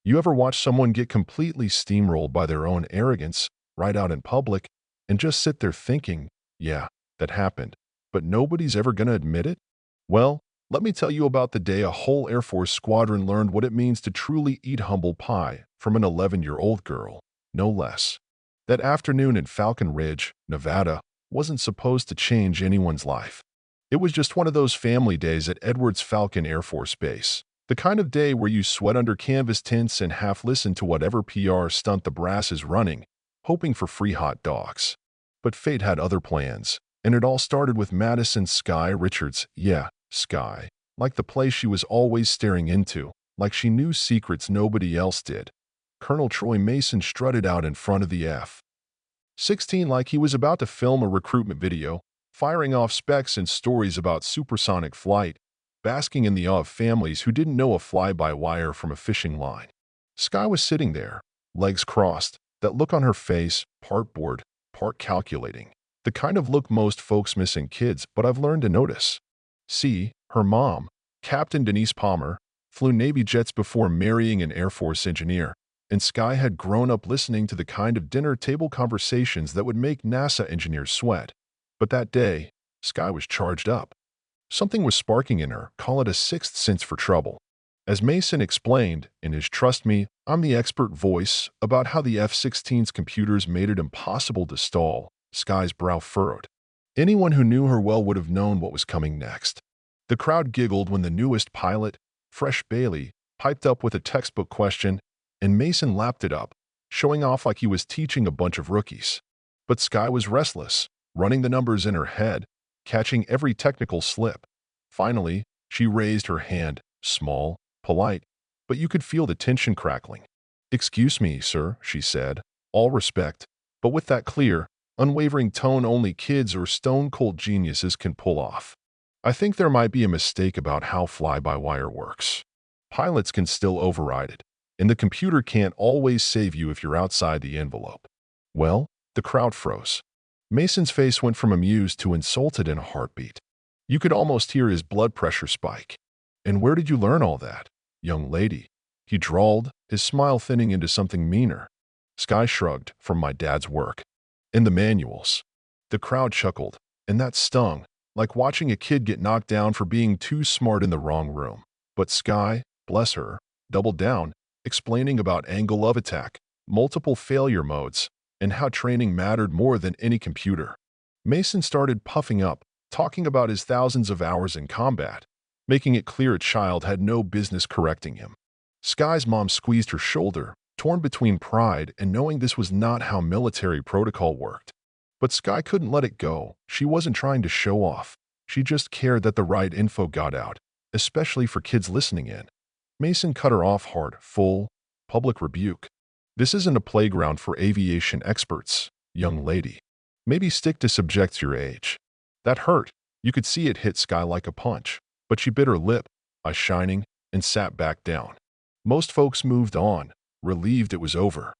You ever watch someone get completely steamrolled by their own arrogance right out in public and just sit there thinking, yeah, that happened, but nobody's ever going to admit it? Well, let me tell you about the day a whole Air Force squadron learned what it means to truly eat humble pie from an 11-year-old girl, no less. That afternoon in Falcon Ridge, Nevada, wasn't supposed to change anyone's life. It was just one of those family days at Edwards Falcon Air Force Base. The kind of day where you sweat under canvas tents and half listen to whatever PR stunt the brass is running, hoping for free hot dogs. But fate had other plans, and it all started with Madison Sky Richards. Yeah, Sky. Like the place she was always staring into, like she knew secrets nobody else did. Colonel Troy Mason strutted out in front of the F-16 like he was about to film a recruitment video, firing off specs and stories about supersonic flight, basking in the awe of families who didn't know a fly-by-wire from a fishing line. Sky was sitting there, legs crossed, that look on her face, part bored, part calculating. The kind of look most folks miss in kids, but I've learned to notice. See, her mom, Captain Denise Palmer, flew Navy jets before marrying an Air Force engineer, and Sky had grown up listening to the kind of dinner table conversations that would make NASA engineers sweat. But that day, Sky was charged up. Something was sparking in her, call it a sixth sense for trouble. As Mason explained in his Trust Me, I'm the Expert voice about how the F-16's computers made it impossible to stall, Sky's brow furrowed. Anyone who knew her well would have known what was coming next. The crowd giggled when the newest pilot, Fresh Bailey, piped up with a textbook question, and Mason lapped it up, showing off like he was teaching a bunch of rookies. But Sky was restless, running the numbers in her head, catching every technical slip. Finally, she raised her hand, small, polite, but you could feel the tension crackling. "Excuse me, sir," she said, all respect, but with that clear, unwavering tone only kids or stone-cold geniuses can pull off. "I think there might be a mistake about how fly-by-wire works. Pilots can still override it, and the computer can't always save you if you're outside the envelope." Well, the crowd froze. Mason's face went from amused to insulted in a heartbeat. You could almost hear his blood pressure spike. "And where did you learn all that, young lady?" he drawled, his smile thinning into something meaner. Sky shrugged. "From my dad's work. In the manuals." The crowd chuckled, and that stung, like watching a kid get knocked down for being too smart in the wrong room. But Sky, bless her, doubled down, explaining about angle of attack, multiple failure modes, and how training mattered more than any computer. Mason started puffing up, talking about his thousands of hours in combat, making it clear a child had no business correcting him. Sky's mom squeezed her shoulder, torn between pride and knowing this was not how military protocol worked. But Sky couldn't let it go. She wasn't trying to show off. She just cared that the right info got out, especially for kids listening in. Mason cut her off hard, full, public rebuke. "This isn't a playground for aviation experts, young lady. Maybe stick to subjects your age." That hurt. You could see it hit Sky like a punch, but she bit her lip, eyes shining, and sat back down. Most folks moved on, relieved it was over.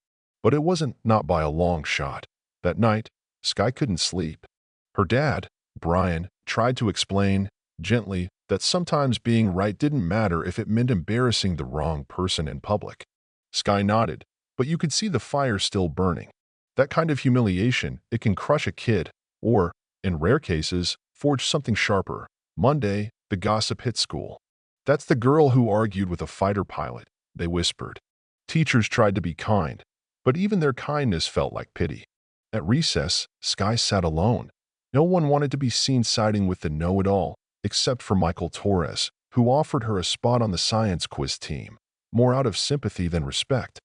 But it wasn't, not by a long shot. That night, Sky couldn't sleep. Her dad, Brian, tried to explain, gently, that sometimes being right didn't matter if it meant embarrassing the wrong person in public. Sky nodded, but you could see the fire still burning. That kind of humiliation, it can crush a kid, or, in rare cases, forge something sharper. Monday, the gossip hit school. "That's the girl who argued with a fighter pilot," they whispered. Teachers tried to be kind, but even their kindness felt like pity. At recess, Sky sat alone. No one wanted to be seen siding with the know-it-all, except for Michael Torres, who offered her a spot on the science quiz team, more out of sympathy than respect.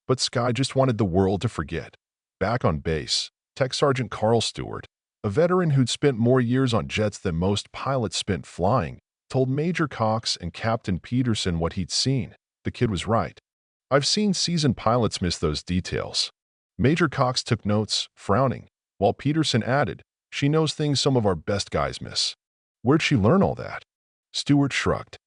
But Sky just wanted the world to forget. Back on base, Tech Sergeant Carl Stewart, a veteran who'd spent more years on jets than most pilots spent flying, told Major Cox and Captain Peterson what he'd seen. The kid was right. "I've seen seasoned pilots miss those details." Major Cox took notes, frowning, while Peterson added, "She knows things some of our best guys miss." "Where'd she learn all that?" Stewart shrugged.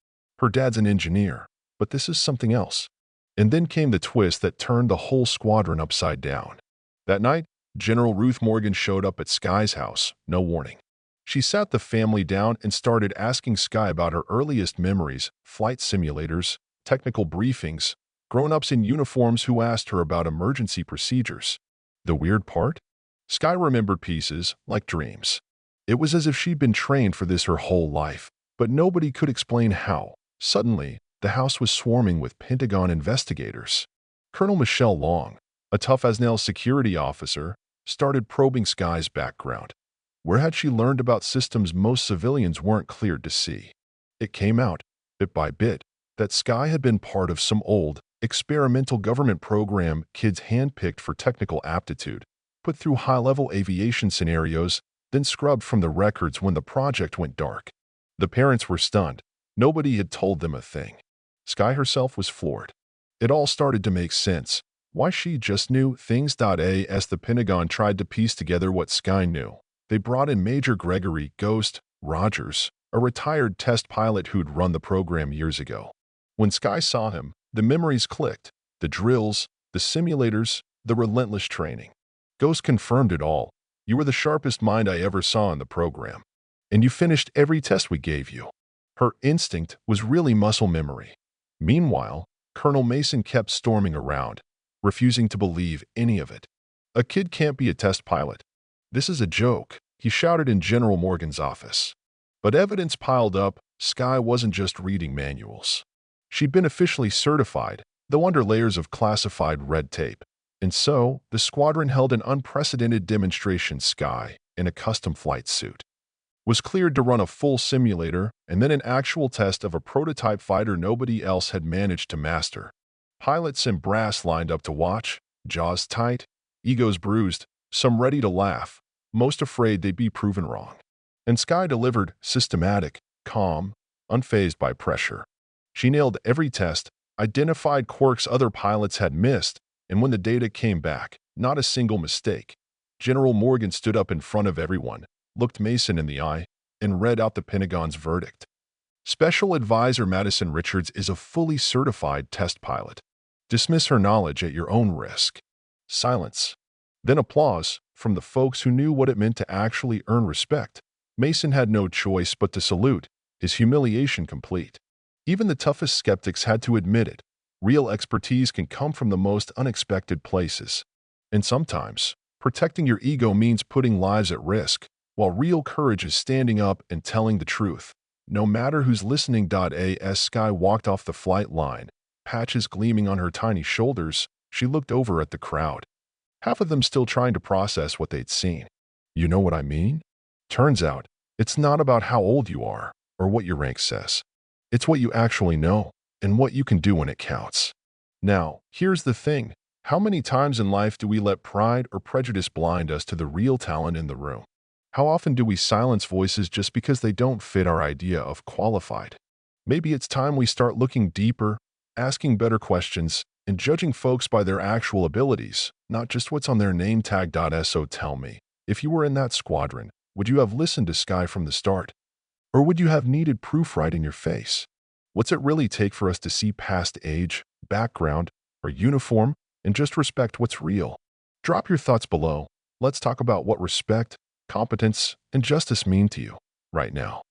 "Her dad's an engineer, but this is something else." And then came the twist that turned the whole squadron upside down. That night, General Ruth Morgan showed up at Sky's house, no warning. She sat the family down and started asking Sky about her earliest memories, flight simulators, technical briefings, grown-ups in uniforms who asked her about emergency procedures. The weird part? Sky remembered pieces like dreams. It was as if she'd been trained for this her whole life, but nobody could explain how. Suddenly, the house was swarming with Pentagon investigators. Colonel Michelle Long, a tough-as-nails security officer, started probing Sky's background. Where had she learned about systems most civilians weren't cleared to see? It came out, bit by bit, that Sky had been part of some old, experimental government program kids handpicked for technical aptitude, put through high-level aviation scenarios, then scrubbed from the records when the project went dark. The parents were stunned. Nobody had told them a thing. Sky herself was floored. It all started to make sense. Why she just knew things. As the Pentagon tried to piece together what Sky knew, they brought in Major Gregory "Ghost" Rogers, a retired test pilot who'd run the program years ago. When Sky saw him, the memories clicked. The drills, the simulators, the relentless training. Ghost confirmed it all. "You were the sharpest mind I ever saw in the program. And you finished every test we gave you." Her instinct was really muscle memory. Meanwhile, Colonel Mason kept storming around, refusing to believe any of it. "A kid can't be a test pilot. This is a joke," he shouted in General Morgan's office. But evidence piled up. Sky wasn't just reading manuals. She'd been officially certified, though under layers of classified red tape. And so, the squadron held an unprecedented demonstration. Sky, in a custom flight suit, was cleared to run a full simulator and then an actual test of a prototype fighter nobody else had managed to master. Pilots and brass lined up to watch, jaws tight, egos bruised, some ready to laugh, most afraid they'd be proven wrong. And Sky delivered, systematic, calm, unfazed by pressure. She nailed every test, identified quirks other pilots had missed, and when the data came back, not a single mistake. General Morgan stood up in front of everyone, looked Mason in the eye, and read out the Pentagon's verdict. Special Advisor Madison Richards is a fully certified test pilot. Dismiss her knowledge at your own risk. Silence. Then applause from the folks who knew what it meant to actually earn respect. Mason had no choice but to salute, his humiliation complete. Even the toughest skeptics had to admit it. Real expertise can come from the most unexpected places. And sometimes, protecting your ego means putting lives at risk, while real courage is standing up and telling the truth, no matter who's listening. As Sky walked off the flight line, patches gleaming on her tiny shoulders, she looked over at the crowd. Half of them still trying to process what they'd seen. You know what I mean? Turns out, it's not about how old you are or what your rank says. It's what you actually know and what you can do when it counts. Now, here's the thing. How many times in life do we let pride or prejudice blind us to the real talent in the room? How often do we silence voices just because they don't fit our idea of qualified? Maybe it's time we start looking deeper, asking better questions, and judging folks by their actual abilities, not just what's on their name tag. So tell me, if you were in that squadron, would you have listened to Sky from the start? Or would you have needed proof right in your face? What's it really take for us to see past age, background, or uniform and just respect what's real? Drop your thoughts below. Let's talk about what respect, competence, and justice mean to you right now.